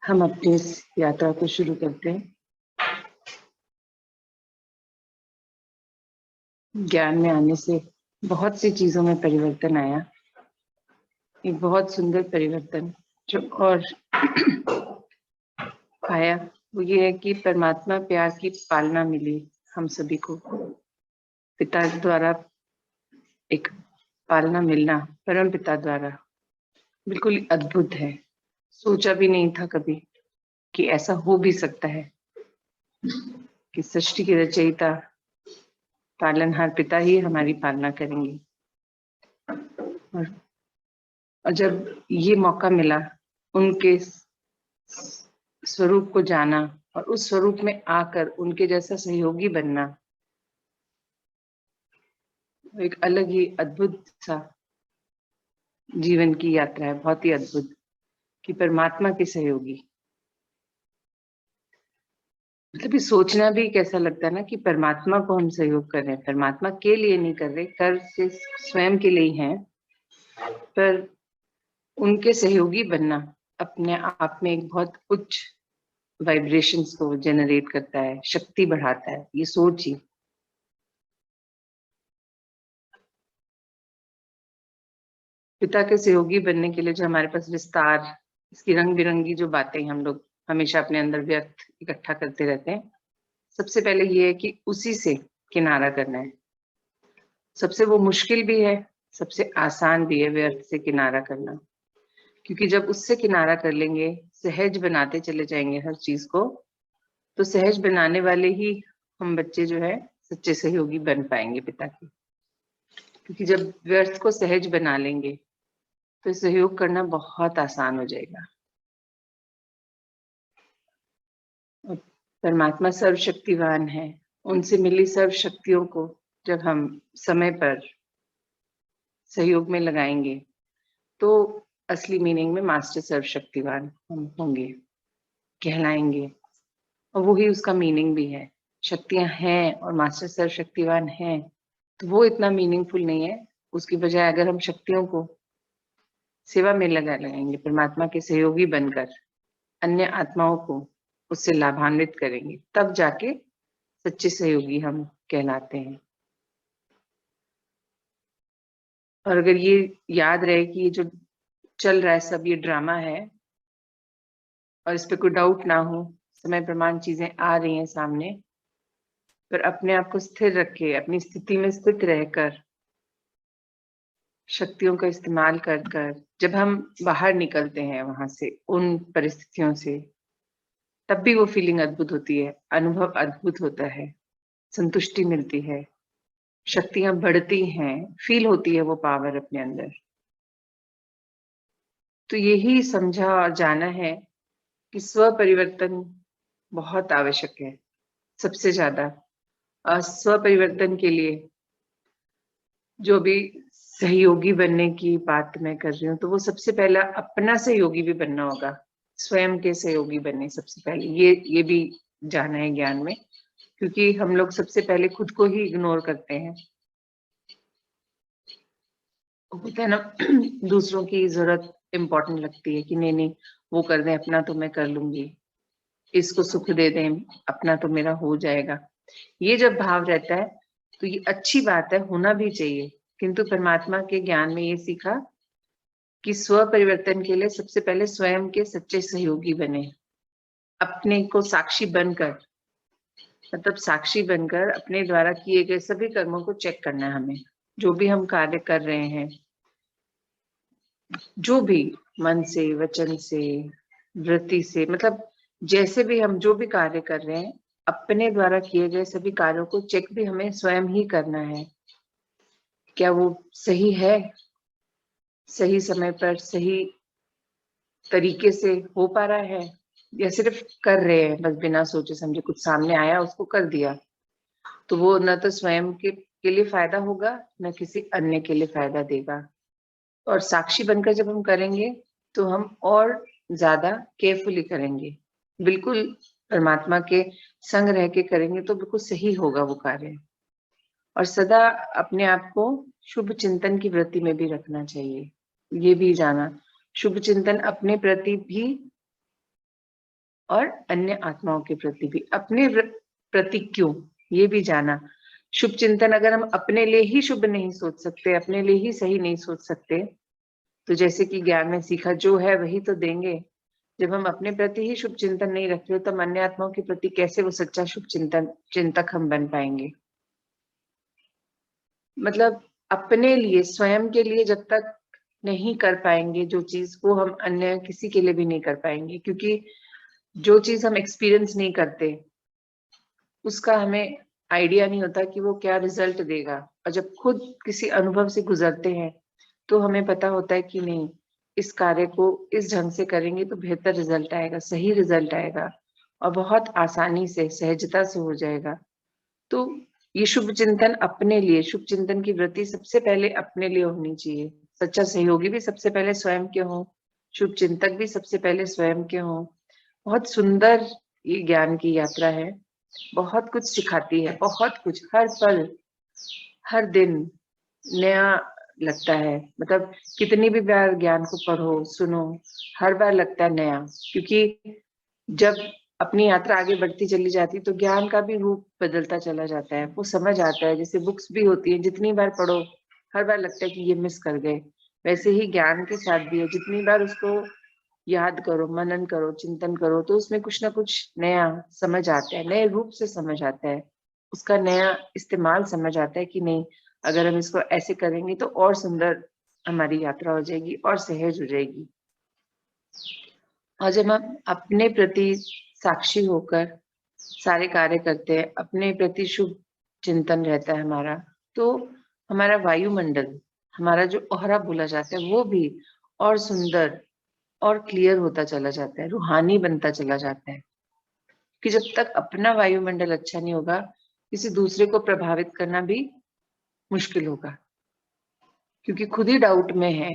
हम अपनी इस यात्रा को शुरू करते हैं। ज्ञान में आने से बहुत सी चीजों में परिवर्तन आया। एक बहुत सुंदर परिवर्तन जो और आया वो ये है कि परमात्मा प्यार की पालना मिली हम सभी को। पिता द्वारा एक पालना मिलना परम पिता द्वारा बिल्कुल अद्भुत है। सोचा भी नहीं था कभी कि ऐसा हो भी सकता है कि सृष्टि के रचयिता पालनहार पिता ही हमारी पालना करेंगे। और जब ये मौका मिला उनके स्वरूप को जाना और उस स्वरूप में आकर उनके जैसा सहयोगी बनना, एक अलग ही अद्भुत सा जीवन की यात्रा है। बहुत ही अद्भुत कि परमात्मा के सहयोगी, मतलब ये सोचना भी कैसा लगता है ना कि परमात्मा को हम सहयोग कर रहे हैं। परमात्मा के लिए नहीं कर रहे, कर से स्वयं के लिए ही हैं, पर उनके सहयोगी बनना अपने आप में एक बहुत उच्च वाइब्रेशंस को जनरेट करता है, शक्ति बढ़ाता है। ये सोच ही पिता के सहयोगी बनने के लिए जो हमारे पास विस्तार, इसकी रंग बिरंगी जो बातें हम लोग हमेशा अपने अंदर व्यर्थ इकट्ठा करते रहते हैं, सबसे पहले ये है कि उसी से किनारा करना है। सबसे वो मुश्किल भी है, सबसे आसान भी है व्यर्थ से किनारा करना, क्योंकि जब उससे किनारा कर लेंगे, सहज बनाते चले जाएंगे हर चीज को, तो सहज बनाने वाले ही हम बच्चे जो है सच्चे सहयोगी बन पाएंगे पिता के। क्योंकि जब व्यर्थ को सहज बना लेंगे तो सहयोग करना बहुत आसान हो जाएगा। और परमात्मा सर्वशक्तिवान है, उनसे मिली सर्व शक्तियों को जब हम समय पर सहयोग में लगाएंगे तो असली मीनिंग में मास्टर सर्वशक्तिवान हम होंगे, कहलाएंगे। और वही उसका मीनिंग भी है। शक्तियां हैं और मास्टर सर्वशक्तिवान हैं तो वो इतना मीनिंगफुल नहीं है। उसकी बजाय अगर हम शक्तियों को सेवा में लगाएंगे, परमात्मा के सहयोगी बनकर अन्य आत्माओं को उससे लाभान्वित करेंगे, तब जाके सच्चे सहयोगी हम कहलाते हैं। और अगर ये याद रहे कि ये जो चल रहा है सब ये ड्रामा है और इस पे कोई डाउट ना हो, समय प्रमाण चीजें आ रही हैं सामने, पर अपने आप को स्थिर रखे, अपनी स्थिति में स्थित रहकर शक्तियों का इस्तेमाल कर कर जब हम बाहर निकलते हैं वहां से, उन परिस्थितियों से, तब भी वो फीलिंग अद्भुत होती है, अनुभव अद्भुत होता है, संतुष्टि मिलती है, शक्तियां बढ़ती हैं, फील होती है वो पावर अपने अंदर। तो यही समझा और जाना है कि स्व परिवर्तन बहुत आवश्यक है, सबसे ज्यादा। स्व परिवर्तन के लिए जो भी सहयोगी बनने की बात मैं कर रही हूँ, तो वो सबसे पहला अपना सहयोगी भी बनना होगा, स्वयं के सहयोगी बनने सबसे पहले। ये भी जाना है ज्ञान में, क्योंकि हम लोग सबसे पहले खुद को ही इग्नोर करते हैं। होता है ना, दूसरों की जरूरत इम्पोर्टेंट लगती है कि नहीं नहीं वो कर दें, अपना तो मैं कर लूंगी, इसको सुख दे दें, अपना तो मेरा हो जाएगा। ये जब भाव रहता है तो ये अच्छी बात है, होना भी चाहिए। किंतु परमात्मा के ज्ञान में ये सीखा कि स्व परिवर्तन के लिए सबसे पहले स्वयं के सच्चे सहयोगी बने, अपने को साक्षी बनकर, मतलब साक्षी बनकर अपने द्वारा किए गए सभी कर्मों को चेक करना है हमें। जो भी हम कार्य कर रहे हैं, जो भी मन से, वचन से, वृत्ति से, मतलब जैसे भी हम जो भी कार्य कर रहे हैं, अपने द्वारा किए गए सभी कार्यों को चेक भी हमें स्वयं ही करना है। क्या वो सही है, सही समय पर सही तरीके से हो पा रहा है, या सिर्फ कर रहे हैं बस बिना सोचे समझे, कुछ सामने आया उसको कर दिया, तो वो न तो स्वयं के लिए फायदा होगा, न किसी अन्य के लिए फायदा देगा। और साक्षी बनकर जब हम करेंगे तो हम और ज्यादा केयरफुली करेंगे, बिल्कुल परमात्मा के संग रह के करेंगे तो बिल्कुल सही होगा वो कार्य। और सदा अपने आप को शुभ चिंतन की वृत्ति में भी रखना चाहिए। ये भी जाना, शुभ चिंतन अपने प्रति भी और अन्य आत्माओं के प्रति भी। अपने प्रति क्यों, ये भी जाना। शुभ चिंतन अगर हम अपने लिए ही शुभ नहीं सोच सकते, अपने लिए ही सही नहीं सोच सकते, तो जैसे कि ज्ञान में सीखा, जो है वही तो देंगे। जब हम अपने प्रति ही शुभ चिंतन नहीं रख रहे, तो हम अन्य आत्माओं के प्रति कैसे वो सच्चा शुभ चिंतक हम बन पाएंगे। मतलब अपने लिए, स्वयं के लिए जब तक नहीं कर पाएंगे जो चीज, वो हम अन्य किसी के लिए भी नहीं कर पाएंगे। क्योंकि जो चीज हम एक्सपीरियंस नहीं करते, उसका हमें आइडिया नहीं होता कि वो क्या रिजल्ट देगा। और जब खुद किसी अनुभव से गुजरते हैं, तो हमें पता होता है कि नहीं, इस कार्य को इस ढंग से करेंगे तो बेहतर रिजल्ट आएगा, सही रिजल्ट आएगा, और बहुत आसानी से, सहजता से हो जाएगा। तो ये शुभ चिंतन अपने लिए, शुभ चिंतन की वृत्ति सबसे पहले अपने लिए होनी चाहिए। सच्चा सहयोगी भी सबसे पहले स्वयं के हों, शुभ चिंतक भी सबसे पहले स्वयं के हों। बहुत सुंदर ये ज्ञान की यात्रा है, बहुत कुछ सिखाती है, बहुत कुछ, हर पल हर दिन नया लगता है। मतलब कितनी भी बार ज्ञान को पढ़ो सुनो, हर बार लगता है नया। क्योंकि जब अपनी यात्रा आगे बढ़ती चली जाती, तो ज्ञान का भी रूप बदलता चला जाता है, वो समझ आता है। जैसे बुक्स भी होती है, जितनी बार पढ़ो हर बार लगता है कि ये मिस कर गए, वैसे ही ज्ञान के साथ भी है। जितनी बार उसको याद करो, मनन करो, चिंतन करो, तो उसमें कुछ ना कुछ नया समझ आता है, नए रूप से समझ आता है, उसका नया इस्तेमाल समझ आता है कि नहीं, अगर हम इसको ऐसे करेंगे तो और सुंदर हमारी यात्रा हो जाएगी और सहज हो जाएगी। और जब हम अपने प्रति साक्षी होकर सारे कार्य करते हैं, अपने प्रति शुभ चिंतन रहता है हमारा, तो हमारा वायुमंडल, हमारा जो ओहरा बोला जाता है, वो भी और सुंदर और क्लियर होता चला जाता है, रूहानी बनता चला जाता है। कि जब तक अपना वायुमंडल अच्छा नहीं होगा, किसी दूसरे को प्रभावित करना भी मुश्किल होगा। क्योंकि खुद ही डाउट में है,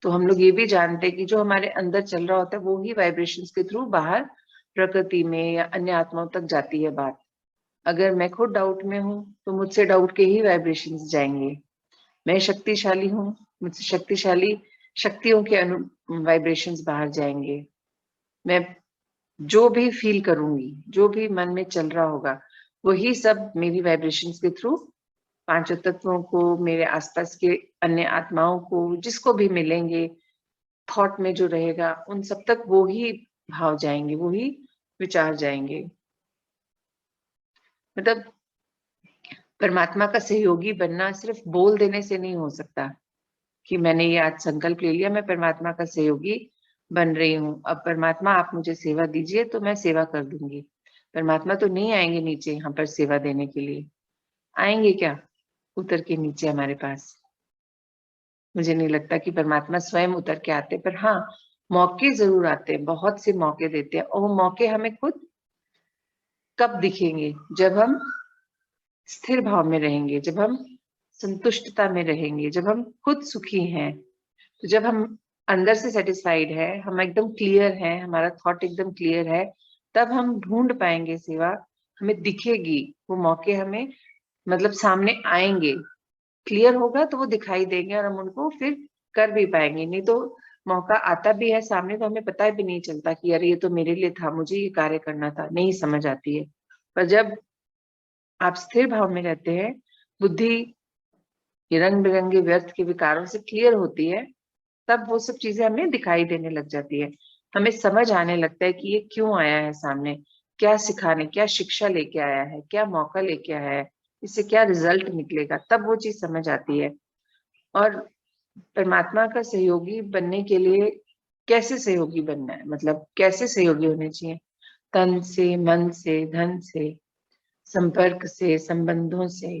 तो हम लोग ये भी जानते हैं कि जो हमारे अंदर चल रहा होता है, वो ही वाइब्रेशंस के थ्रू बाहर प्रकृति में या अन्य आत्माओं तक जाती है बात। अगर मैं खुद डाउट में हूँ, तो मुझसे डाउट के ही वाइब्रेशंस जाएंगे। मैं शक्तिशाली हूँ, मुझसे शक्तिशाली शक्तियों के वाइब्रेशंस बाहर जाएंगे। मैं जो भी फील करूंगी, जो भी मन में चल रहा होगा, वही सब मेरी वाइब्रेशंस के थ्रू पांचों तत्वों को, मेरे आसपास के अन्य आत्माओं को, जिसको भी मिलेंगे, थॉट में जो रहेगा, उन सब तक वो ही भाव जाएंगे, वो ही विचार जाएंगे। मतलब परमात्मा का सहयोगी बनना सिर्फ बोल देने से नहीं हो सकता कि मैंने ये आज संकल्प ले लिया, मैं परमात्मा का सहयोगी बन रही हूँ, अब परमात्मा आप मुझे सेवा दीजिए तो मैं सेवा कर दूंगी। परमात्मा तो नहीं आएंगे नीचे यहाँ पर सेवा देने के लिए। आएंगे क्या उतर के नीचे हमारे पास? मुझे नहीं लगता कि परमात्मा स्वयं उतर के आते, पर हाँ, मौके जरूर आते हैं, बहुत से मौके देते हैं। और वो मौके हमें खुद कब दिखेंगे? जब हम स्थिर भाव में रहेंगे, जब हम संतुष्टता में रहेंगे, जब हम खुद सुखी हैं। तो जब हम अंदर से सेटिस्फाइड है, हम एकदम क्लियर है, हमारा थॉट एकदम क्लियर है, तब हम ढूंढ पाएंगे सेवा, हमें दिखेगी वो मौके, हमें मतलब सामने आएंगे। क्लियर होगा तो वो दिखाई देंगे और हम उनको फिर कर भी पाएंगे। नहीं तो मौका आता भी है सामने, तो हमें पता भी नहीं चलता कि अरे ये तो मेरे लिए था, मुझे ये कार्य करना था, नहीं समझ आती है। पर जब आप स्थिर भाव में रहते हैं, बुद्धि ये रंग बिरंगे व्यर्थ के विकारों से क्लियर होती है, तब वो सब चीजें हमें दिखाई देने लग जाती है। हमें समझ आने लगता है कि ये क्यों आया है सामने, क्या सिखाने, क्या शिक्षा लेके आया है, क्या मौका लेके आया है, इससे क्या रिजल्ट निकलेगा, तब वो चीज समझ आती है। और परमात्मा का सहयोगी बनने के लिए कैसे सहयोगी बनना है, मतलब कैसे सहयोगी होने चाहिए? तन से, मन से, धन से, संपर्क से, संबंधों से,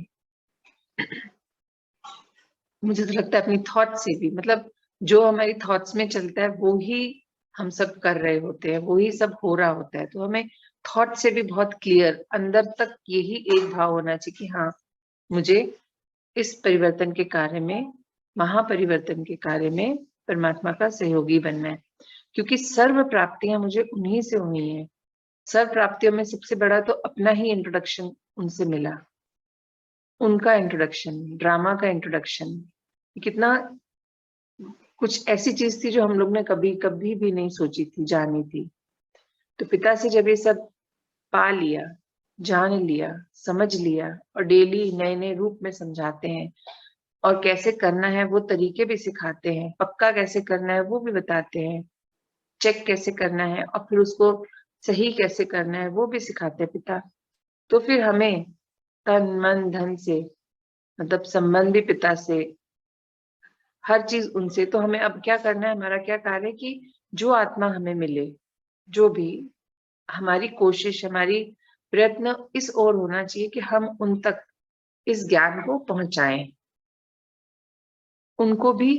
मुझे तो लगता है अपनी थॉट से भी। मतलब जो हमारी थॉट्स में चलता है वो ही हम सब कर रहे होते हैं, वो ही सब हो रहा होता है। तो हमें थॉट से भी बहुत क्लियर अंदर तक यही एक भाव होना चाहिए कि हाँ, मुझे इस परिवर्तन के कार्य में, महापरिवर्तन के कार्य में परमात्मा का सहयोगी बनना है। क्योंकि सर्व प्राप्तियां मुझे उन्हीं से हुई हैं। सर्व प्राप्तियों में सबसे बड़ा तो अपना ही इंट्रोडक्शन उनसे मिला, उनका इंट्रोडक्शन, ड्रामा का इंट्रोडक्शन। कितना कुछ ऐसी चीज थी जो हम लोग ने कभी कभी भी नहीं सोची थी, जानी थी। तो पिता से जब ये सब पा लिया, जान लिया, समझ लिया और डेली नए नए रूप में समझाते हैं और कैसे करना है वो तरीके भी सिखाते हैं, पक्का कैसे करना है वो भी बताते हैं, चेक कैसे करना है और फिर उसको सही कैसे करना है वो भी सिखाते हैं पिता। तो फिर हमें तन मन धन से, मतलब संबंध भी पिता से, हर चीज उनसे। तो हमें अब क्या करना है, हमारा क्या कार्य है कि जो आत्मा हमें मिले, जो भी हमारी कोशिश, हमारी प्रयत्न इस ओर होना चाहिए कि हम उन तक इस ज्ञान को पहुंचाएं, उनको भी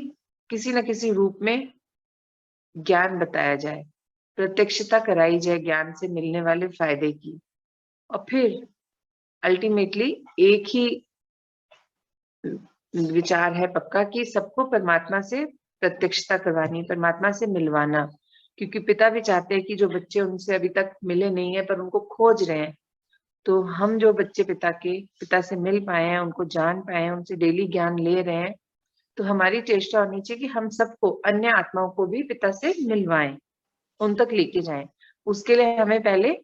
किसी न किसी रूप में ज्ञान बताया जाए, प्रत्यक्षता कराई जाए ज्ञान से मिलने वाले फायदे की। और फिर अल्टीमेटली एक ही विचार है पक्का कि सबको परमात्मा से प्रत्यक्षता करवानी, परमात्मा से मिलवाना। क्योंकि पिता भी चाहते हैं कि जो बच्चे उनसे अभी तक मिले नहीं है पर उनको खोज रहे हैं, तो हम जो बच्चे पिता से मिल पाए हैं, उनको जान पाए हैं, उनसे डेली ज्ञान ले रहे हैं, तो हमारी चेष्टा होनी चाहिए कि हम सबको, अन्य आत्माओं को भी पिता से मिलवाएं, उन तक लेके जाएं। उसके लिए हमें पहले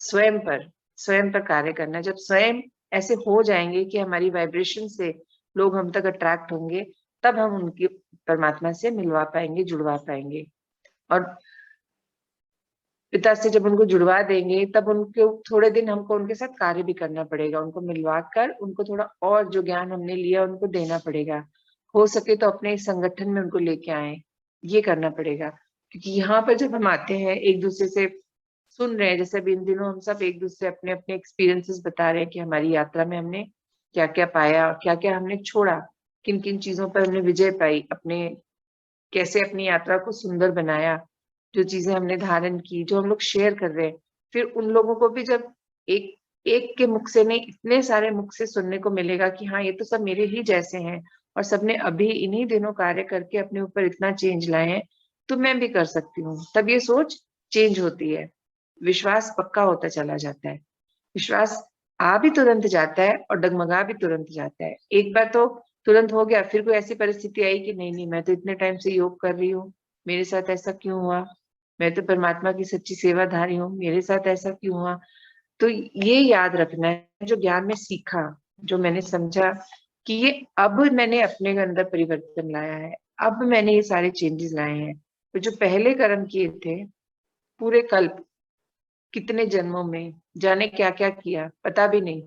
स्वयं पर कार्य करना है। जब स्वयं ऐसे हो जाएंगे कि हमारी वाइब्रेशन से लोग हम तक अट्रैक्ट होंगे, तब हम उनकी परमात्मा से मिलवा पाएंगे, जुड़वा पाएंगे। और पिता से जब उनको जुड़वा देंगे तब उनको थोड़े दिन हमको उनके साथ कार्य भी करना पड़ेगा, उनको मिलवा कर उनको थोड़ा और जो ज्ञान हमने लिया उनको देना पड़ेगा। हो सके तो अपने इस संगठन में उनको लेके आए, ये करना पड़ेगा। क्योंकि यहाँ पर जब हम आते हैं एक दूसरे से सुन रहे हैं, जैसे अभी इन दिनों हम सब एक दूसरे अपने अपने एक्सपीरियंसेस बता रहे हैं कि हमारी यात्रा में हमने क्या क्या पाया, क्या क्या हमने छोड़ा, किन किन चीजों पर हमने विजय पाई, अपने कैसे अपनी यात्रा को सुंदर बनाया, जो चीजें हमने धारण की, जो हम लोग शेयर कर रहे हैं। फिर उन लोगों को भी जब एक एक के मुख से नहीं, इतने सारे मुख से सुनने को मिलेगा कि हाँ ये तो सब मेरे ही जैसे हैं और सबने अभी इन्हीं दिनों कार्य करके अपने ऊपर इतना चेंज लाए हैं, तो मैं भी कर सकती हूँ। तब ये सोच चेंज होती है, विश्वास पक्का होता चला जाता है। विश्वास आ भी तुरंत जाता है और डगमगा भी तुरंत जाता है। एक बार तो तुरंत हो गया, फिर कोई ऐसी परिस्थिति आई कि नहीं नहीं, मैं तो इतने टाइम से योग कर रही हूँ, मेरे साथ ऐसा क्यों हुआ, मैं तो परमात्मा की सच्ची सेवाधारी हूँ, मेरे साथ ऐसा क्यों हुआ। तो ये याद रखना है, जो ज्ञान में सीखा, जो मैंने समझा कि ये अब मैंने अपने अंदर परिवर्तन लाया है, अब मैंने ये सारे चेंजेस लाए हैं। तो जो पहले कर्म किए थे, पूरे कल्प, कितने जन्मों में जाने क्या क्या किया पता भी नहीं,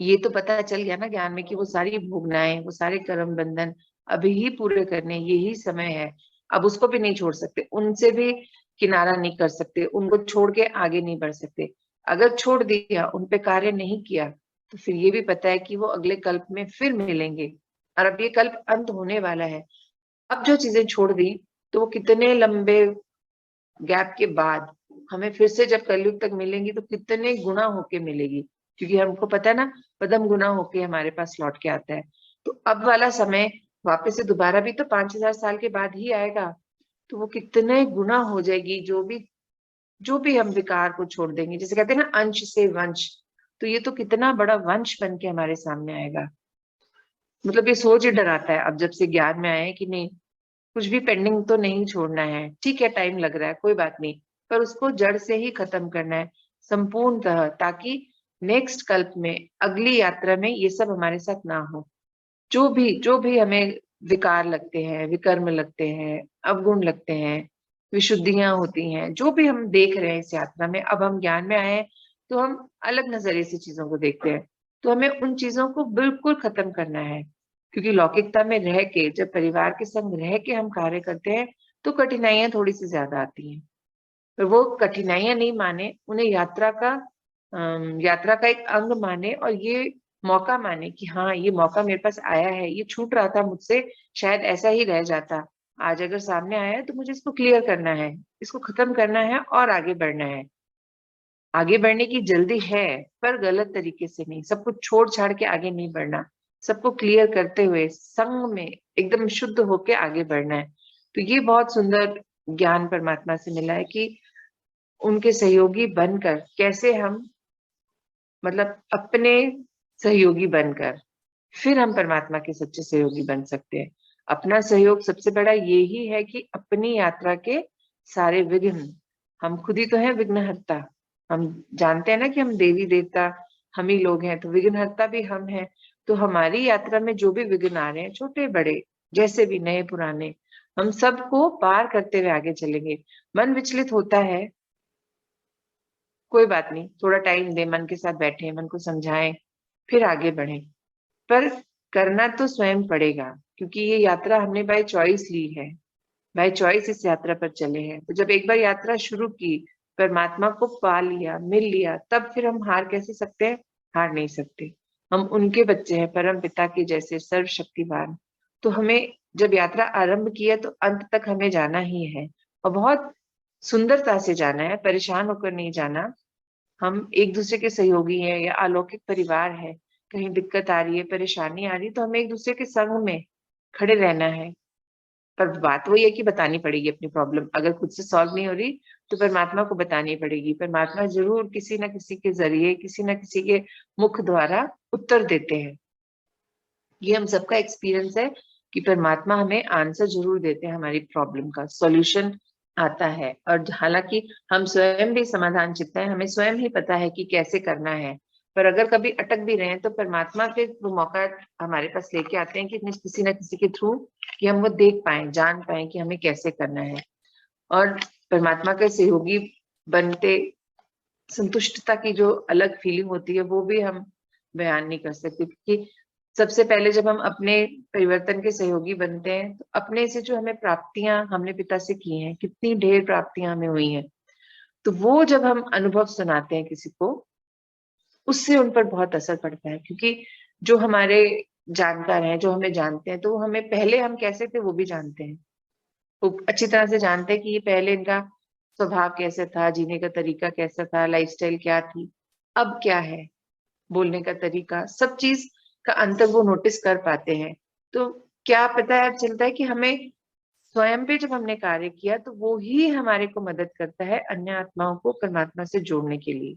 ये तो पता चल गया ना ज्ञान में कि वो सारी भोगनाएं, वो सारे कर्म बंधन अभी ही पूरे करने, यही समय है। अब उसको भी नहीं छोड़ सकते, उनसे भी किनारा नहीं कर सकते, उनको छोड़ के आगे नहीं बढ़ सकते। अगर छोड़ दिया, उन पे कार्य नहीं किया, तो फिर ये भी पता है कि वो अगले कल्प में फिर मिलेंगे। और अब ये कल्प अंत होने वाला है। अब जो चीजें छोड़ दी, तो वो कितने लंबे गैप के बाद हमें फिर से जब कलयुग तक मिलेंगी तो कितने गुना होके मिलेगी। क्योंकि हमको पता है ना, पदम गुना होके हमारे पास लौट के आता है। तो अब वाला समय वापस से दोबारा भी तो 5000 साल के बाद ही आएगा। तो वो कितने गुना हो जाएगी, जो भी हम विकार को छोड़ देंगे, जैसे कहते हैं ना अंश से वंश, तो ये तो कितना बड़ा वंश बन के हमारे सामने आएगा। मतलब ये सोच ही डराता है अब जब से ज्ञान में आए हैं कि नहीं, कुछ भी पेंडिंग तो नहीं छोड़ना है। ठीक है, टाइम लग रहा है, कोई बात नहीं, पर उसको जड़ से ही खत्म करना है संपूर्णतः, ताकि नेक्स्ट कल्प में, अगली यात्रा में ये सब हमारे साथ ना हो। जो भी हमें विकार लगते हैं, विकर्म लगते हैं, अवगुण लगते हैं, विशुद्धियां होती हैं, जो भी हम देख रहे हैं इस यात्रा में, अब हम ज्ञान में आए हैं तो हम अलग नजरिए से चीजों को देखते हैं। तो हमें उन चीजों को बिल्कुल खत्म करना है। क्योंकि लौकिकता में रह के, जब परिवार के संग रह के हम कार्य करते हैं, तो कठिनाइयां थोड़ी सी ज्यादा आती हैं। पर वो कठिनाइयां नहीं माने, उन्हें यात्रा का एक अंग माने और ये मौका माने कि हाँ ये मौका मेरे पास आया है, ये छूट रहा था मुझसे, शायद ऐसा ही रह जाता, आज अगर सामने आया है तो मुझे इसको क्लियर करना है, इसको खत्म करना है और आगे बढ़ना है। आगे बढ़ने की जल्दी है, पर गलत तरीके से नहीं, सब कुछ छोड़ छाड़ के आगे नहीं बढ़ना, सबको क्लियर करते हुए संग में एकदम शुद्ध होके आगे बढ़ना है। तो ये बहुत सुंदर ज्ञान परमात्मा से मिला है कि उनके सहयोगी बनकर कैसे हम, मतलब अपने सहयोगी बनकर फिर हम परमात्मा के सच्चे सहयोगी बन सकते हैं। अपना सहयोग सबसे बड़ा यही है कि अपनी यात्रा के सारे विघ्न, हम खुद ही तो हैं विघ्नहर्ता। हम जानते हैं ना कि हम देवी देवता हम ही लोग हैं, तो विघ्नहर्ता भी हम हैं। तो हमारी यात्रा में जो भी विघ्न आ रहे हैं, छोटे बड़े, जैसे भी नए पुराने, हम सबको पार करते हुए आगे चलेंगे। मन विचलित होता है, कोई बात नहीं, थोड़ा टाइम दे, मन के साथ बैठे, मन को समझाएं, फिर आगे बढ़े। पर करना तो स्वयं पड़ेगा, क्योंकि ये यात्रा हमने बाय चॉइस ली है, बाय चॉइस इस यात्रा पर चले हैं। तो जब एक बार यात्रा शुरू की, परमात्मा को पा लिया, मिल लिया, तब फिर हम हार कैसे सकते हैं? हार नहीं सकते। हम उनके बच्चे हैं, परम पिता के जैसे सर्वशक्तिमान। तो हमें जब यात्रा आरंभ की है, तो अंत तक हमें जाना ही है, और बहुत सुंदरता से जाना है, परेशान होकर नहीं जाना। हम एक दूसरे के सहयोगी हैं, या अलौकिक परिवार है। कहीं दिक्कत आ रही है, परेशानी आ रही है, तो हमें एक दूसरे के संग में खड़े रहना है। पर बात वही है कि बतानी पड़ेगी अपनी प्रॉब्लम। अगर खुद से सॉल्व नहीं हो रही, तो परमात्मा को बतानी पड़ेगी। परमात्मा जरूर किसी न किसी के जरिए, किसी न किसी के मुख द्वारा उत्तर देते हैं। ये हम सबका एक्सपीरियंस है कि परमात्मा हमें आंसर जरूर देते हैं, हमारी प्रॉब्लम का सॉल्यूशन आता है। और हालांकि हम स्वयं भी समाधान चित्त है, हमें स्वयं ही पता है कि कैसे करना है। पर अगर कभी अटक भी रहे हैं, तो परमात्मा फिर वो मौका हमारे पास लेके आते हैं कि किसी न किसी के थ्रू, कि हम वो देख पाए, जान पाए कि हमें कैसे करना है। और परमात्मा के सहयोगी बनते संतुष्टता की जो अलग फीलिंग होती है, वो भी हम बयान नहीं कर सकते। क्योंकि सबसे पहले जब हम अपने परिवर्तन के सहयोगी बनते हैं, तो अपने से जो हमें प्राप्तियां हमने पिता से की हैं, कितनी ढेर प्राप्तियां हमें हुई हैं, तो वो जब हम अनुभव सुनाते हैं किसी को, उससे उन पर बहुत असर पड़ता है। क्योंकि जो हमारे जानकार हैं, जो हमें जानते हैं, तो वो हमें पहले हम कैसे थे वो भी जानते हैं। वो अच्छी तरह से जानते हैं कि ये पहले इनका स्वभाव कैसा था, जीने का तरीका कैसा था, लाइफस्टाइल क्या थी, अब क्या है, बोलने का तरीका, सब चीज का अंतर वो नोटिस कर पाते हैं। तो क्या पता है, चलता है कि हमें स्वयं पे जब हमने कार्य किया, तो वो ही हमारे को मदद करता है अन्य आत्माओं को परमात्मा से जोड़ने के लिए।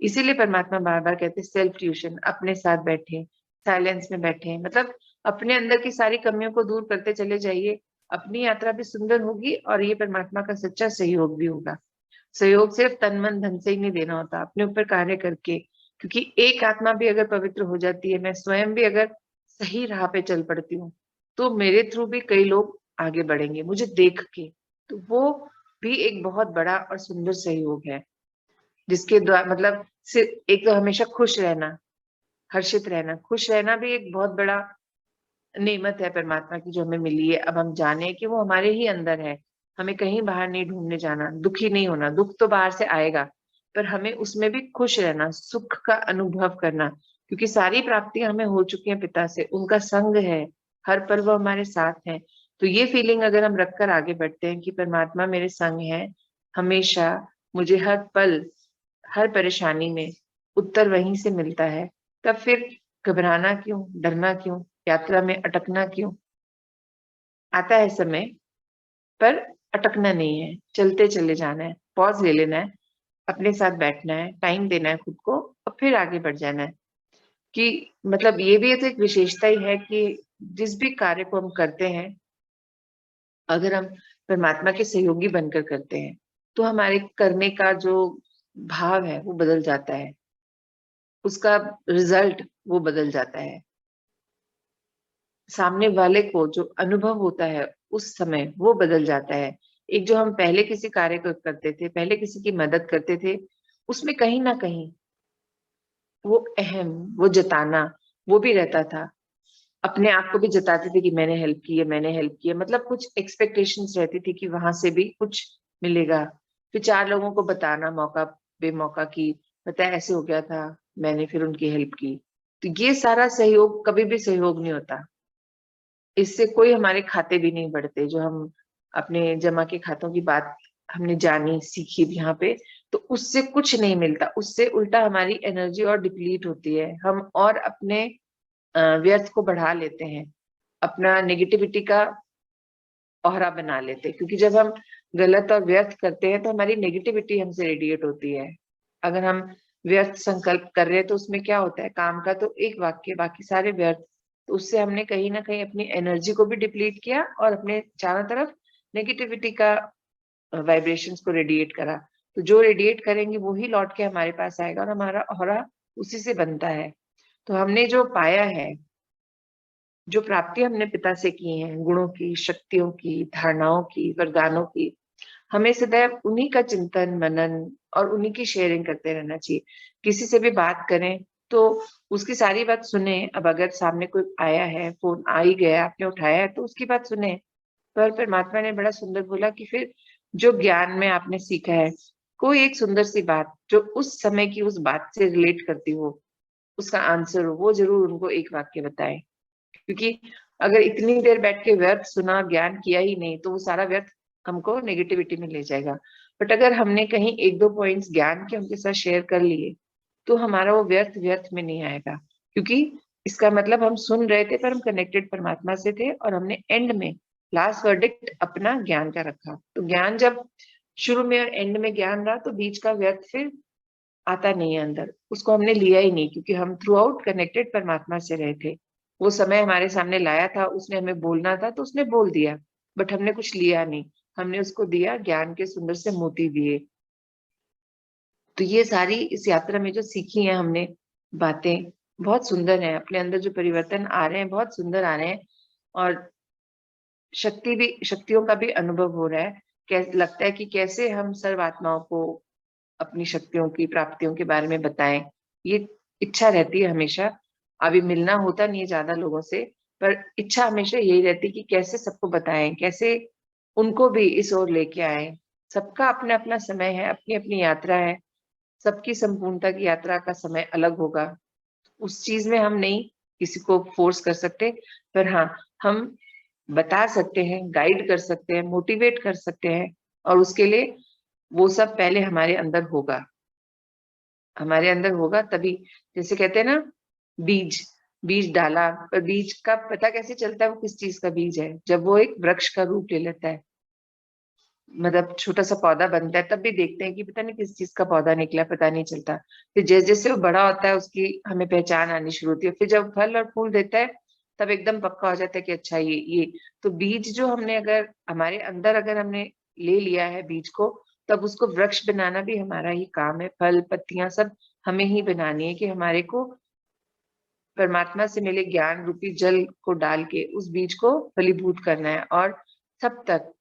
इसीलिए परमात्मा बार बार कहते हैं सेल्फ ट्यूशन, अपने साथ बैठे, साइलेंस में बैठे, मतलब अपने अंदर की सारी कमियों को दूर करते चले जाइए। अपनी यात्रा भी सुंदर होगी, और ये परमात्मा का सच्चा सहयोग भी होगा। सहयोग सिर्फ तन मन धन से ही नहीं देना होता, अपने ऊपर कार्य करके। क्योंकि एक आत्मा भी अगर पवित्र हो जाती है, मैं स्वयं भी अगर सही राह पे चल पड़ती हूँ, तो मेरे थ्रू भी कई लोग आगे बढ़ेंगे मुझे देख के। तो वो भी एक बहुत बड़ा और सुंदर सहयोग है, जिसके द्वारा मतलब सिर्फ एक तो हमेशा खुश रहना, हर्षित रहना, खुश रहना भी एक बहुत बड़ा नेमत है परमात्मा की जो हमें मिली है। अब हम जाने कि वो हमारे ही अंदर है, हमें कहीं बाहर नहीं ढूंढने जाना, दुखी नहीं होना। दुख तो बाहर से आएगा, पर हमें उसमें भी खुश रहना, सुख का अनुभव करना। क्योंकि सारी प्राप्तियां हमें हो चुकी हैं पिता से, उनका संग है, हर पल वो हमारे साथ है। तो ये फीलिंग अगर हम रखकर आगे बढ़ते हैं कि परमात्मा मेरे संग है, हमेशा मुझे हर पल, हर परेशानी में उत्तर वहीं से मिलता है, तब फिर घबराना क्यों, डरना क्यों, यात्रा में अटकना क्यों? आता है समय, पर अटकना नहीं है, चलते चले जाना है, पॉज ले लेना है, अपने साथ बैठना है, टाइम देना है खुद को, और फिर आगे बढ़ जाना है। कि मतलब ये भी तो एक विशेषता ही है कि जिस भी कार्य को हम करते हैं, अगर हम परमात्मा के सहयोगी बनकर करते हैं, तो हमारे करने का जो भाव है वो बदल जाता है, उसका रिजल्ट वो बदल जाता है। सामने वाले को जो अनुभव होता है उस समय वो बदल जाता है। एक जो हम पहले किसी कार्य को करते थे, पहले किसी की मदद करते थे, उसमें कहीं ना कहीं वो अहम, वो जताना, वो भी रहता था। अपने आप को भी जताते थे कि मैंने हेल्प की है, मैंने हेल्प की है, मतलब कुछ एक्सपेक्टेशंस रहती थी कि वहां से भी कुछ मिलेगा। फिर चार लोगों को बताना, मौका बेमौका की, पता है ऐसे हो गया था, मैंने फिर उनकी हेल्प की। तो ये सारा सहयोग कभी भी सहयोग नहीं होता। इससे कोई हमारे खाते भी नहीं बढ़ते। जो हम अपने जमा के खातों की बात हमने जानी सीखी यहाँ पे, तो उससे कुछ नहीं मिलता, उससे उल्टा हमारी एनर्जी और डिप्लीट होती है। हम और अपने व्यर्थ को बढ़ा लेते हैं, अपना नेगेटिविटी का औहरा बना लेते हैं। क्योंकि जब हम गलत और व्यर्थ करते हैं, तो हमारी नेगेटिविटी हमसे रेडिएट होती है। अगर हम व्यर्थ संकल्प कर रहे हैं, तो उसमें क्या होता है, काम का तो एक वाक्य, बाकी सारे व्यर्थ। तो उससे हमने कहीं ना कहीं अपनी एनर्जी को भी डिप्लीट किया, और अपने चारों तरफ नेगेटिविटी का वाइब्रेशंस को रेडिएट करा, तो जो रेडिएट करेंगे वो ही लौट के हमारे पास आएगा और हमारा ऑरा उसी से बनता है। तो हमने जो पाया है, जो प्राप्ति हमने पिता से की है, गुणों की, शक्तियों की, धारणाओं की, वरदानों की, हमें सदैव उन्हीं का चिंतन मनन और उन्हीं की शेयरिंग करते रहना चाहिए। किसी से भी बात करें तो उसकी सारी बात सुने। अब अगर सामने कोई आया है, फोन आ ही गया, आपने उठाया है, तो उसकी बात सुने। पर परमात्मा ने बड़ा सुंदर बोला कि फिर जो ज्ञान में आपने सीखा है, कोई एक सुंदर सी बात जो उस समय की उस बात से रिलेट करती हो, उसका आंसर हो, वो जरूर उनको एक वाक्य बताएं। क्योंकि अगर इतनी देर बैठ के व्यर्थ सुना, ज्ञान किया ही नहीं, तो वो सारा व्यर्थ हमको नेगेटिविटी में ले जाएगा। बट अगर हमने कहीं एक दो पॉइंट्स ज्ञान के उनके साथ शेयर कर लिए, तो हमारा वो व्यर्थ व्यर्थ में नहीं आएगा। क्योंकि इसका मतलब हम सुन रहे थे पर हम कनेक्टेड परमात्मा से थे, और हमने एंड में लास्ट वर्डिक्ट अपना ज्ञान का रखा। तो ज्ञान जब शुरू में और एंड में ज्ञान रहा, तो बीच का व्यर्थ फिर आता नहीं है अंदर, उसको हमने लिया ही नहीं, क्योंकि हम थ्रू आउट कनेक्टेड परमात्मा से रहे थे। वो समय हमारे सामने लाया था, उसने हमें बोलना था तो उसने बोल दिया, बट हमने कुछ लिया नहीं, हमने उसको दिया ज्ञान के सुंदर से मोती दिए। तो ये सारी इस यात्रा में जो सीखी है हमने बातें, बहुत सुंदर है। अपने अंदर जो परिवर्तन आ रहे हैं बहुत सुंदर आ रहे हैं, और शक्तियों का भी अनुभव हो रहा है। कैसे लगता है कि कैसे हम सर्व आत्माओं को अपनी शक्तियों की प्राप्तियों के बारे में बताएं। ये इच्छा रहती है हमेशा। अभी मिलना होता नहीं है ज्यादा लोगों से, पर इच्छा हमेशा यही रहती है कि कैसे सबको बताएं, कैसे उनको भी इस ओर लेके आए। सबका अपना अपना समय है, अपनी अपनी यात्रा है, सबकी संपूर्णता की यात्रा का समय अलग होगा। उस चीज में हम नहीं किसी को फोर्स कर सकते, पर हाँ, हम बता सकते हैं, गाइड कर सकते हैं, मोटिवेट कर सकते हैं। और उसके लिए वो सब पहले हमारे अंदर होगा, हमारे अंदर होगा तभी। जैसे कहते हैं ना, बीज बीज डाला, पर बीज का पता कैसे चलता है वो किस चीज का बीज है? जब वो एक वृक्ष का रूप ले लेता है, मतलब छोटा सा पौधा बनता है, तब भी देखते हैं कि पता नहीं किस चीज का पौधा निकला, पता नहीं चलता। फिर जैसे जैसे वो बड़ा होता है उसकी हमें पहचान आनी शुरू होती है, फिर जब फल और फूल देता है तब एकदम पक्का हो जाता है कि अच्छा ये। तो बीज जो हमने अगर हमारे अंदर अगर हमने ले लिया है बीज को, तब उसको वृक्ष बनाना भी हमारा ही काम है। फल पत्तियां सब हमें ही बनानी है, कि हमारे को परमात्मा से मिले ज्ञान रूपी जल को डाल के उस बीज को फलीभूत करना है, और सब तक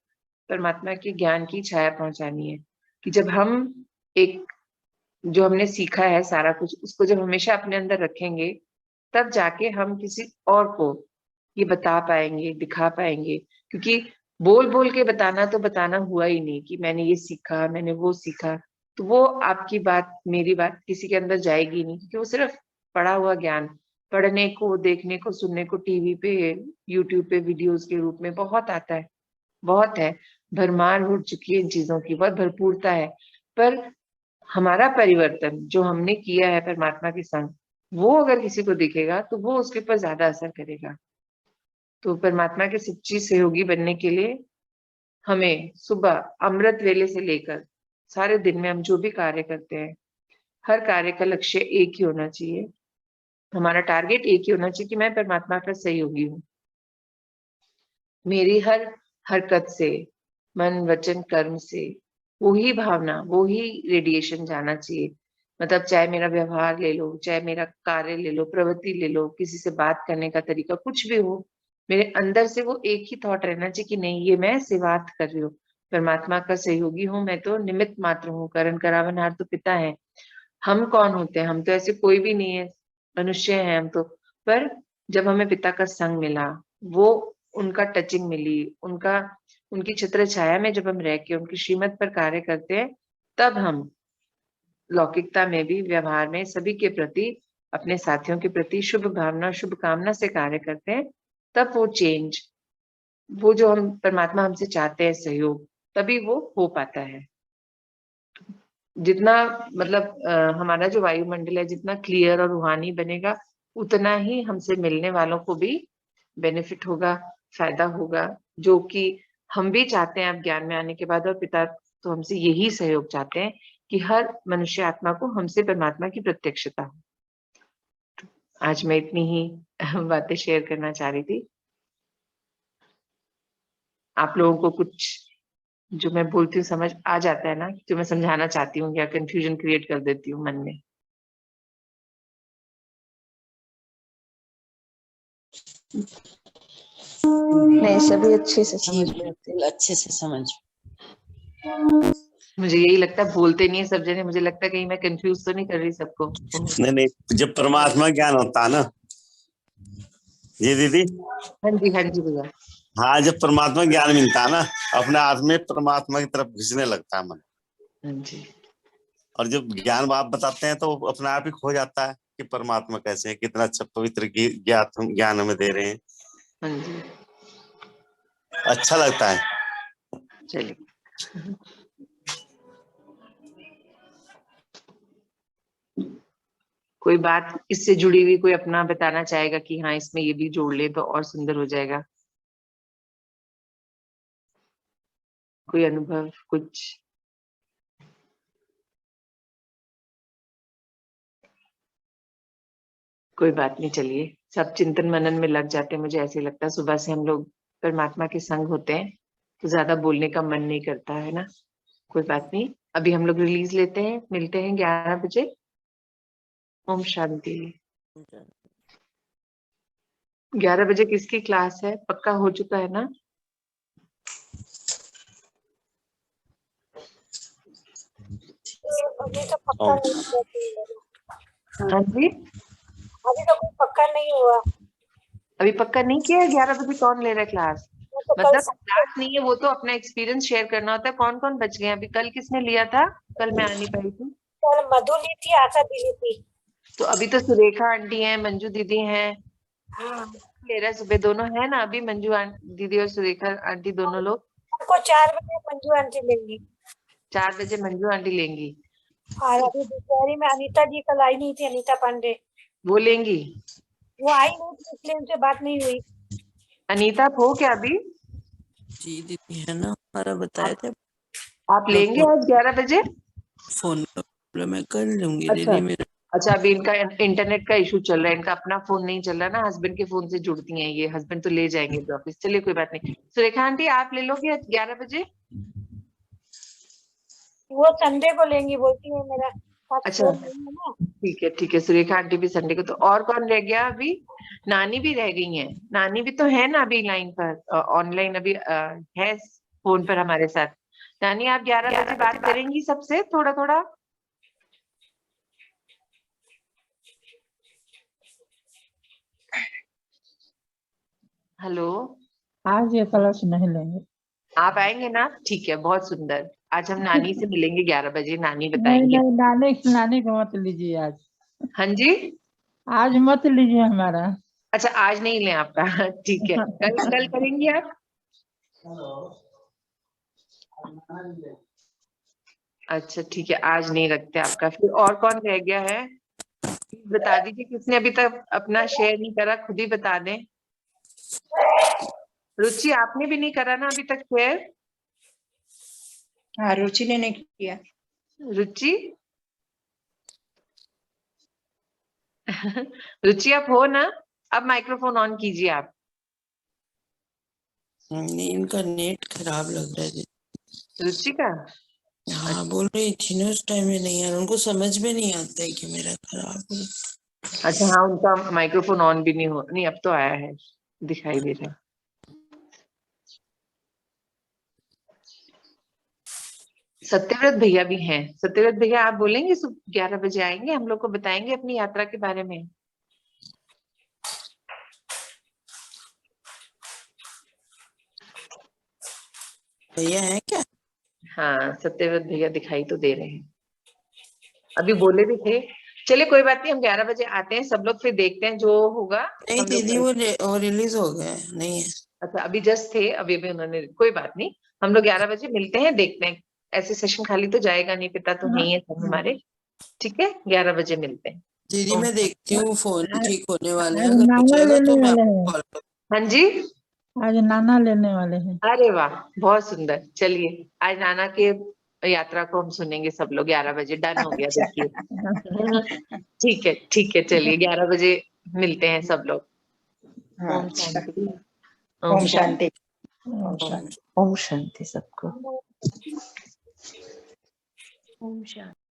परमात्मा के ज्ञान की छाया पहुंचानी है। कि जब हम एक जो हमने सीखा है सारा कुछ, उसको जब हमेशा अपने अंदर रखेंगे, तब जाके हम किसी और को ये बता पाएंगे, दिखा पाएंगे। क्योंकि बोल बोल के बताना तो बताना हुआ ही नहीं कि मैंने ये सीखा, मैंने वो सीखा। तो वो आपकी बात मेरी बात किसी के अंदर जाएगी नहीं, क्योंकि वो सिर्फ पढ़ा हुआ ज्ञान, पढ़ने को, देखने को, सुनने को, टीवी पे, यूट्यूब पे वीडियोस के रूप में बहुत आता है, बहुत है। भरमार हो चुकी है इन चीजों की, बहुत भरपूरता है। पर हमारा परिवर्तन जो हमने किया है परमात्मा के संग, वो अगर किसी को दिखेगा तो वो उसके ऊपर ज्यादा असर करेगा। तो परमात्मा के सच्ची सहयोगी बनने के लिए हमें सुबह अमृत वेले से लेकर सारे दिन में हम जो भी कार्य करते हैं, हर कार्य का लक्ष्य एक ही होना चाहिए। हमारा टारगेट एक ही होना चाहिए कि मैं परमात्मा का सहयोगी हूँ। मेरी हर हरकत से, मन वचन कर्म से वो ही भावना, वो ही रेडिएशन जाना चाहिए। मतलब चाहे मेरा व्यवहार ले लो, चाहे मेरा कार्य ले लो, प्रवृत्ति ले लो, किसी से बात करने का तरीका कुछ भी हो, मेरे अंदर से वो एक ही थॉट रहना चाहिए कि नहीं, ये मैं सेवार्थ कर रही हूँ, परमात्मा का सहयोगी हूँ, मैं तो निमित्त मात्र हूँ, करण करावनहार तो पिता है। हम कौन होते हैं? हम तो ऐसे कोई भी नहीं है, मनुष्य हैं हम तो। पर जब हमें पिता का संग मिला, वो उनका टचिंग मिली, उनका उनकी छत्र छाया में जब हम रह के उनकी श्रीमत पर कार्य करते हैं, तब हम लौकिकता में भी, व्यवहार में सभी के प्रति, अपने साथियों के प्रति शुभ भावना शुभ कामना से कार्य करते हैं। तब वो चेंज, वो जो हम परमात्मा हमसे चाहते हैं सहयोग, तभी वो हो पाता है। जितना मतलब हमारा जो वायुमंडल है जितना क्लियर और रूहानी बनेगा, उतना ही हमसे मिलने वालों को भी बेनिफिट होगा, फायदा होगा। जो कि हम भी चाहते हैं अब ज्ञान में आने के बाद, और पिता तो हमसे यही सहयोग चाहते हैं कि हर मनुष्य आत्मा को हमसे परमात्मा की प्रत्यक्षता हो। आज मैं इतनी ही बातें शेयर करना चाह रही थी। आप लोगों को कुछ जो मैं बोलती हूँ समझ आ जाता है ना, जो मैं समझाना चाहती हूँ, या कंफ्यूजन क्रिएट कर देती हूँ मन में? नहीं, सभी अच्छे से जी समझ में आते हैं। बिल्कुल अच्छे से समझ। मुझे यही लगता है, बोलते नहीं है सब जने, मुझे लगता है कहीं मैं कंफ्यूज तो नहीं कर रही सबको। नहीं नहीं, जब परमात्मा ज्ञान होता है ना जी दीदी, हाँ जी, हाँ जी भैया। हाँ, जब परमात्मा ज्ञान मिलता है ना, अपने हाथ में परमात्मा की तरफ घिसने लगता है मन। हाँ जी। और जब ज्ञान आप बताते हैं तो अपने आप ही खो जाता है कि परमात्मा कैसे है, कितना अच्छा पवित्र ज्ञान हमें दे रहे हैं। हाँ जी, अच्छा लगता है। चलिए। कोई बात इससे जुड़ी हुई कोई अपना बताना चाहेगा कि हाँ इसमें ये भी जोड़ ले तो और सुंदर हो जाएगा? कोई अनुभव कुछ? कोई बात नहीं, चलिए। सब चिंतन मनन में लग जाते हैं, मुझे ऐसे लगता है सुबह से हम लोग परमात्मा के संग होते हैं तो ज्यादा बोलने का मन नहीं करता है ना। कोई बात नहीं, अभी हम लोग रिलीज लेते हैं, मिलते हैं 11 बजे। ओम शांति। 11 बजे किसकी क्लास है, पक्का हो चुका है ना? अभी तो पक्का नहीं हुआ। हाँ जी, अभी तो कोई पक्का नहीं हुआ। अभी पक्का नहीं किया है 11 बजे कौन ले रहा है क्लास? वो तो कल मतलब क्लास नहीं है, वो तो अपना एक्सपीरियंस शेयर करना होता है। कौन कौन बच गए अभी? कल किसने लिया था? कल मैं आ नहीं पाई थी। कल मधु ली थी, आशा दी ली थी। तो अभी तो सुरेखा आंटी है, मंजू दीदी हैं, हाँ, ले रहा है सुबह, दोनों है ना अभी? मंजू दीदी और सुरेखा आंटी दोनों लोग। हमको 4 बजे मंजू आंटी लेंगी। 4 बजे मंजू आंटी लेंगी। और अभी दोपहरी में अनीता जी कल आई नहीं थी, अनीता पांडे वो लेंगी? वो आई नहीं थी, इसलिए उनसे बात नहीं हुई। अनीता आप हो क्या अभी? जी दीदी है ना, हमारा बताए थे। आप लेंगे आज 11 बजे? फोन प्रॉब्लम है, कर लूंगी अच्छा दीदी मेरा। अच्छा, अभी इनका इंटरनेट का इशू चल रहा है, इनका अपना फोन नहीं चल रहा ना, हस्बैंड के फोन से जुड़ती हैं ये, हस्बैंड तो ले जाएंगे तो ऑफिस। चलिए कोई बात नहीं। सुरेखा आंटी आप ले लोगे आज 11 बजे? वो संडे को लेंगी बोलती है, मेरा पास अच्छा फोन नहीं है ना। ठीक है ठीक है, सुरेखा आंटी भी संडे को। तो और कौन रह गया अभी? नानी भी रह गई है। नानी भी तो है ना अभी लाइन पर, ऑनलाइन अभी है फोन पर हमारे साथ। नानी आप 11 बजे बात करेंगी सबसे थोड़ा थोड़ा? हेलो, आज ये कलश नहीं लेंगे। आप आएंगे ना? ठीक है, बहुत सुंदर। आज हम नानी से मिलेंगे 11 बजे, नानी नहीं बताएंगे। नहीं, नानी नानी को मत लीजिए आज। हाँ जी, आज मत लीजिए हमारा। अच्छा आज नहीं लें आपका ठीक है, कल कल करेंगी आप? अच्छा ठीक है, आज नहीं रखते आपका। फिर और कौन रह गया है बता दीजिए, किसने अभी तक अपना शेयर नहीं करा, खुद ही बता दें। रुचि आपने भी नहीं करा ना अभी तक शेयर? हाँ, रुचि ने नहीं किया। रुचि रुचि आप हो ना? अब माइक्रोफोन ऑन कीजिए आप। नहीं, इनका नेट खराब लग रहा है दीदी। रुचि का? हाँ, बोल रही थी ना उस टाइम में, नहीं यार उनको समझ में नहीं आता है कि मेरा खराब है। अच्छा हाँ, उनका माइक्रोफोन ऑन भी नहीं हो, नहीं अब तो आया है, दिखाई दे रहा है। सत्यव्रत भैया भी हैं। सत्यव्रत भैया आप बोलेंगे 11 बजे आएंगे, हम लोग को बताएंगे अपनी यात्रा के बारे में। भैया है क्या? हाँ सत्यव्रत भैया दिखाई तो दे रहे हैं, अभी बोले भी थे। चलिए कोई बात नहीं, हम 11 बजे आते हैं सब लोग, फिर देखते हैं जो होगा नहीं हम लोग दीदी, वो रिलीज हो गया है, नहीं है। अच्छा अभी जस्ट थे, अभी भी उन्होंने, कोई बात नहीं। हम लोग 11 बजे मिलते हैं, देखते हैं। ऐसे सेशन खाली तो जाएगा नहीं, पिता तो नहीं है सब हमारे। ठीक है, 11 बजे मिलते हैं। दीदी मैं देखती हूँ, फोन आज ठीक होने वाले हैं, आज अगर हो नाना जाएगा लेने तो मैं वाले आपको हैं। कॉल कर। हाँ जी, आज नाना लेने वाले हैं। अरे वाह बहुत सुंदर। चलिए आज नाना के यात्रा को हम सुनेंगे सब लोग 11 बजे, डन हो गया अच्छा। देखिए। ठीक है चलिए 11 बजे मिलते हैं सब लोग। हाँ, ओम अच्छा। शांति। ओम शांति। ओम ओम शांति। ओम शांति सबको। ओम शांति।